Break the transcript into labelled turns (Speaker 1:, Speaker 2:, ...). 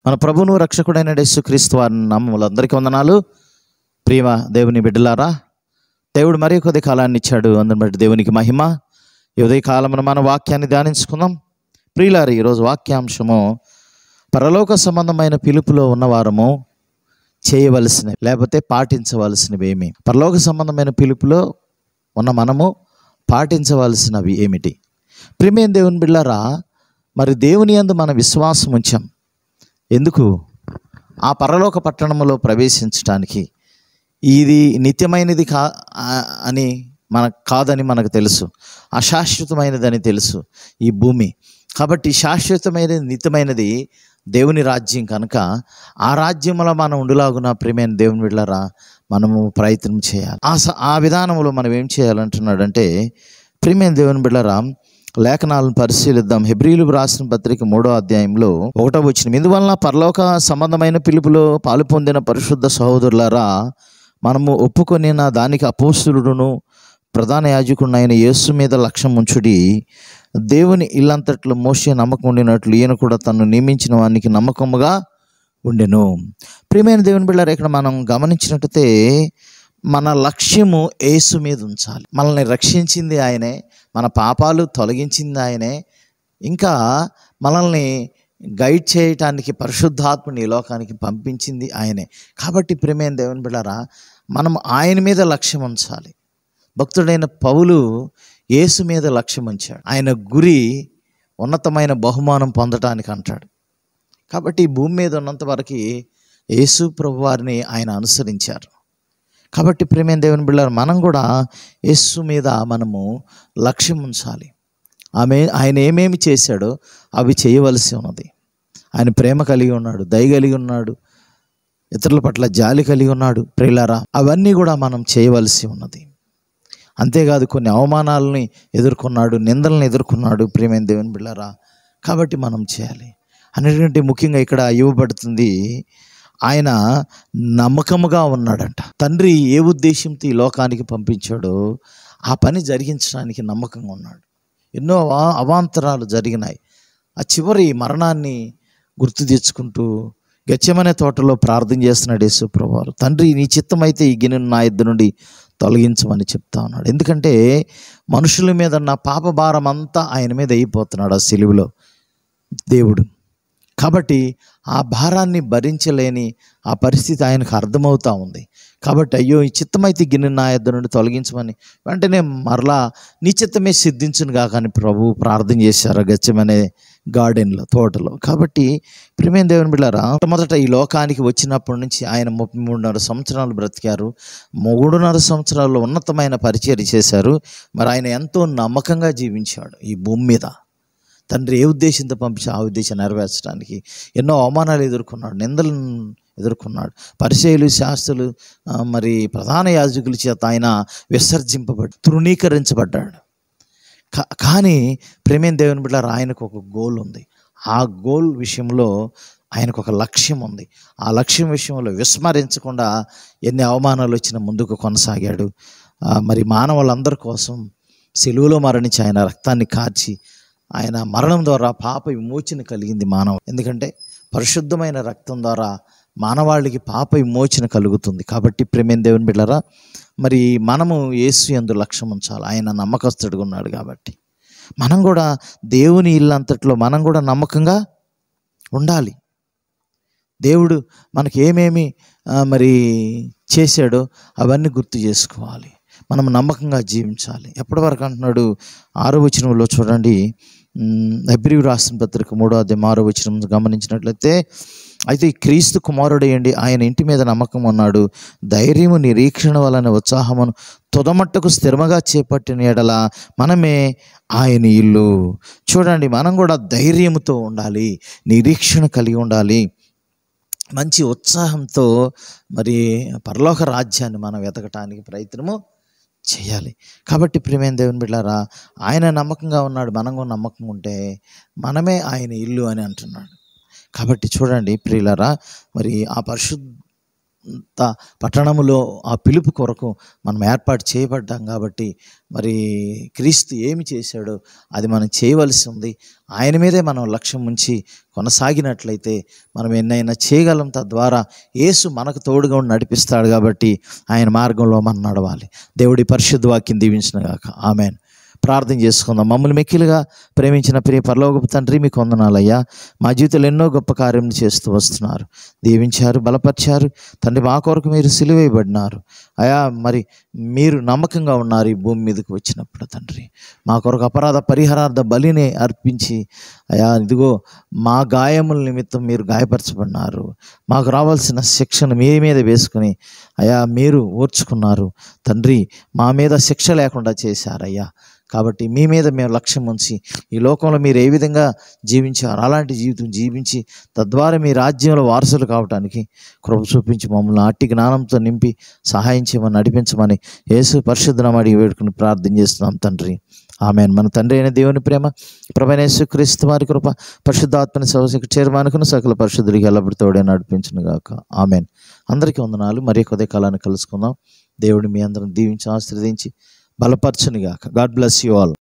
Speaker 1: మన ప్రభువును రక్షకుడైన యేసుక్రీస్తు వారి నామములో అందరికీ వందనాలు. ప్రియ దేవుని బిడ్డలారా, దేవుడు మరి కొద్ది కాలాన్ని ఇచ్చాడు. అందుని బట్టి దేవునికి మహిమ. ఈ ఉదయ కాలమున మన వాక్యాన్ని ధ్యానించుకుందాం. ప్రియులారా, ఈరోజు వాక్యాంశము పరలోక సంబంధమైన పిలుపులో ఉన్నవారము చేయవలసినవి లేకపోతే పాటించవలసినవి ఏమి? పరలోక సంబంధమైన పిలుపులో ఉన్న మనము పాటించవలసినవి ఏమిటి? ప్రియమైన దేవుని బిడ్డలారా, మరి దేవుని యందు మన విశ్వాసం ఉంచాం. ఎందుకు? ఆ పరలోక పట్టణములో ప్రవేశించడానికి. ఇది నిత్యమైనది అని కాదని మనకు తెలుసు. అశాశ్వతమైనదని తెలుసు ఈ భూమి. కాబట్టి శాశ్వతమైనది, నిత్యమైనది దేవుని రాజ్యం కనుక ఆ రాజ్యంలో మనం ఉండులాగున ప్రియమైన దేవుని బిడ్డలారా మనము ప్రయత్నం చేయాలి. ఆ విధానంలో మనం ఏం చేయాలంటున్నాడంటే, ప్రియమైన దేవుని బిడ్డలారా లేఖనాలను పరిశీలిద్దాం. హెబ్రీయులకు రాసిన పత్రిక 3వ అధ్యాయంలో 1వ వచనం, ఇందువలన పరలోక సంబంధమైన పిలుపులో పాలు పొందిన పరిశుద్ధ సహోదరులారా, మనము ఒప్పుకొనిన దానికి అపోస్తలుడును ప్రధాన యాజకుడైన యేసు మీద లక్ష్యం ఉంచుడి. దేవుని ఇల్లంతట్లో మోషే నమ్మకం ఉండినట్లు ఈయన కూడా తను నియమించిన వానికి నమ్మకముగా ఉండెను. ప్రియమైన దేవుని బిడ్డలారా, ఇక్కడ మనం గమనించినట్టయితే మన లక్ష్యము యేసు మీద ఉంచాలి. మనల్ని రక్షించింది ఆయనే, మన పాపాలు తొలగించింది ఆయనే, ఇంకా మనల్ని గైడ్ చేయటానికి పరిశుద్ధాత్మని ఈ లోకానికి పంపించింది ఆయనే. కాబట్టి ప్రియమైన దేవుని బిడ్డలారా, మనం ఆయన మీద లక్ష్యం ఉంచాలి. భక్తుడైన పౌలు యేసు మీద లక్ష్యం ఉంచాడు. ఆయన గురి ఉన్నతమైన బహుమానం పొందటానికి అంటాడు. కాబట్టి ఈ భూమి మీద ఉన్నంత వరకు యేసు ప్రభు వారిని ఆయన అనుసరించారు. కాబట్టి ప్రియమైన దేవుని బిడ్డలారా, మనం కూడా యేసు మీద మనము లక్ష్యం ఉంచాలి. ఆయన ఏమేమి చేశాడో అవి చేయవలసి ఉన్నది. ఆయన ప్రేమ కలిగి ఉన్నాడు, దయ కలిగి ఉన్నాడు, ఇతరుల పట్ల జాలి కలిగి ఉన్నాడు. ప్రియులారా, అవన్నీ కూడా మనం చేయవలసి ఉన్నది. అంతేకాదు, కొన్ని అవమానాలని ఎదుర్కొన్నాడు, నిందలను ఎదుర్కొన్నాడు. ప్రియమైన దేవుని బిడ్డలారా, కాబట్టి మనం చేయాలి. అన్నిటికంటే ముఖ్యంగా ఇక్కడ ఇవ్వబడుతుంది, ఆయన నమ్మకముగా ఉన్నాడంట. తండ్రి ఏ ఉద్దేశంతో ఈ లోకానికి పంపించాడో ఆ పని జరిగించడానికి నమ్మకంగా ఉన్నాడు. ఎన్నో అవాంతరాలు జరిగినాయి. ఆ చివరి మరణాన్ని గుర్తు తెచ్చుకుంటూ గెత్సేమనే తోటలో ప్రార్థన చేస్తున్నాడు యేసు ప్రభువారు. తండ్రి, నీ చిత్తమైతే ఈ గిన్నెను నా యొద్ద నుండి తొలగించమని చెప్తా ఉన్నాడు. ఎందుకంటే మనుషుల మీద నా పాప భారం అంతా ఆయన మీద అయిపోతున్నాడు ఆ సిలువలో దేవుడు. కాబట్టి ఆ భారాన్ని భరించలేని ఆ పరిస్థితి ఆయనకు అర్థమవుతూ ఉంది. కాబట్టి అయ్యో, ఈ చిత్తమైతే గిన్నె నా యొద్ద నుండి తొలగించమని వెంటనే మరలా నీ చిత్తమే సిద్ధించును కాక అని ప్రభు ప్రార్థన చేశారు గెత్సేమనే గార్డెన్లో, తోటలో. కాబట్టి ప్రియమైన దేవుని బిడ్డలారా, మొదట ఈ లోకానికి వచ్చినప్పటి నుంచి ఆయన 33.5 సంవత్సరాలు బ్రతికారు. 3.5 సంవత్సరాల్లో ఉన్నతమైన పరిచర్య చేశారు. మరి ఆయన ఎంతో నమ్మకంగా జీవించాడు ఈ భూమి మీద. తండ్రి ఏ ఉద్దేశంతో పంపించి ఆ ఉద్దేశం నెరవేర్చడానికి ఎన్నో అవమానాలు ఎదుర్కొన్నాడు, నిందలను ఎదుర్కొన్నాడు. పరిసయ్యులు, శాస్త్రులు, మరి ప్రధాన యాజకుల చేత ఆయన తృణీకరించబడ్డాడు. కానీ ప్రేమైన దేవుని బిడ్డలారా, ఆయనకు ఒక గోల్ ఉంది. ఆ గోల్ విషయంలో ఆయనకు ఒక లక్ష్యం ఉంది. ఆ లక్ష్యం విషయంలో విస్మరించకుండా ఎన్ని అవమానాలు వచ్చినా ముందుకు కొనసాగాడు. మరి మానవులందరి కోసం సిలువలో మరణించి ఆయన రక్తాన్ని కార్చి ఆయన మరణం ద్వారా పాప విమోచన కలిగింది మానవ. ఎందుకంటే పరిశుద్ధమైన రక్తం ద్వారా మానవాళికి పాప విమోచన కలుగుతుంది. కాబట్టి ప్రియమైన దేవుని బిడ్డలారా, మరి మనము యేసు యందు లక్ష్యం ఉంచాలి. ఆయన నమ్మకస్తుడిగా ఉన్నాడు. కాబట్టి మనం కూడా దేవుని ఇల్లంతట్లో మనం కూడా నమ్మకంగా ఉండాలి. దేవుడు మనకి ఏమేమి మరి చేశాడో అవన్నీ గుర్తు చేసుకోవాలి. మనం నమ్మకంగా జీవించాలి. ఎప్పటి వరకు అంటున్నాడు? 6వ వచనంలో చూడండి, హెబ్రీయులకు రాసిన పత్రిక 3వ అధ్యాయం 6వ వచనం గమనించినట్లయితే, అయితే క్రీస్తు కుమారుడేయండి, ఆయన ఇంటి మీద నమ్మకం ఉన్నాడు, ధైర్యము నిరీక్షణ వలన ఉత్సాహమును తుదమట్టుకు స్థిరముగా చేపట్టిన ఎడల మనమే ఆయన ఇల్లు. చూడండి, మనం కూడా ధైర్యంతో ఉండాలి, నిరీక్షణ కలిగి ఉండాలి, మంచి ఉత్సాహంతో మరి పరలోక రాజ్యాన్ని మనం వెతకటానికి ప్రయత్నము చేయాలి. కాబట్టి ప్రియమైన దేవుని బిడ్డలారా, ఆయన నమ్మకంగా ఉన్నాడు, మనం కూడా నమ్మకంగా ఉంటే మనమే ఆయన ఇల్లు అని అంటున్నాడు. కాబట్టి చూడండి ప్రియులారా, మరి ఆ పట్టణములో ఆ పిలుపు కొరకు మనం ఏర్పాటు చేయబడ్డాం కాబట్టి మరి క్రీస్తు ఏమి చేశాడో అది మనం చేయవలసి ఉంది. ఆయన మీదే మనం లక్ష్యం ఉంచి కొనసాగినట్లయితే మనం ఎన్నైనా చేయగలం. తద్వారా యేసు మనకు తోడుగా ఉండి నడిపిస్తాడు కాబట్టి ఆయన మార్గంలో మనం నడవాలి. దేవుడి పరిశుద్ధ వాక్యం దీవించును గాక. ఆమెన్. ప్రార్థన చేసుకుందాం. మమ్మల్ని మిక్కిలుగా ప్రేమించిన ప్రియ పరలోకపు తండ్రి, మీకు వందనాలయ్యా. మా జీవితంలో ఎన్నో గొప్ప కార్యములు చేస్తూ వస్తున్నారు. దీవించారు, బలపరిచారు తండ్రి. మా కొరకు మీరు సిలువేయబడినారు అయా. మరి మీరు నమ్మకంగా ఉన్నారు ఈ భూమి మీదకి వచ్చినప్పుడు తండ్రి. మా కొరకు అపరాధ పరిహారార్థ బలిని అర్పించి అయా, ఇదిగో మా గాయముల నిమిత్తం మీరు గాయపరచబడినారు. మాకు రావాల్సిన శిక్షను మీ మీద వేసుకుని అయా మీరు ఓర్చుకున్నారు తండ్రి. మా మీద శిక్ష లేకుండా చేశారయ్యా. కాబట్టి మీ మీద మేము లక్ష్యం ఉంచి ఈ లోకంలో మీరు ఏ విధంగా జీవించారు అలాంటి జీవితం జీవించి తద్వారా మీ రాజ్యంలో వారసులు కావడానికి కృప చూపించి మమ్మల్ని అట్టి జ్ఞానంతో నింపి సహాయం చేయమని నడిపించమని యేసు పరిశుద్ధ నామమున అడిగి వేడుకుని ప్రార్థన చేస్తున్నాం తండ్రి. ఆమెన్. మన తండ్రి అయిన దేవుని ప్రేమ, ప్రభువైన యేసుక్రీస్తు వారి కృప, పరిశుద్ధాత్మని సహవాసమునకు చేరువానుకుని సకల పరిశుద్ధులకి ఎల్లప్పుడూ తోడే నడిపించును గాక. ఆమెన్. అందరికీ వందనాలు. మరి కొద్ది కాలాన్ని కలుసుకుందాం. దేవుడు మీ అందరం దీవించి ఆశీర్వదించి బలపరచును గాక. God bless you all.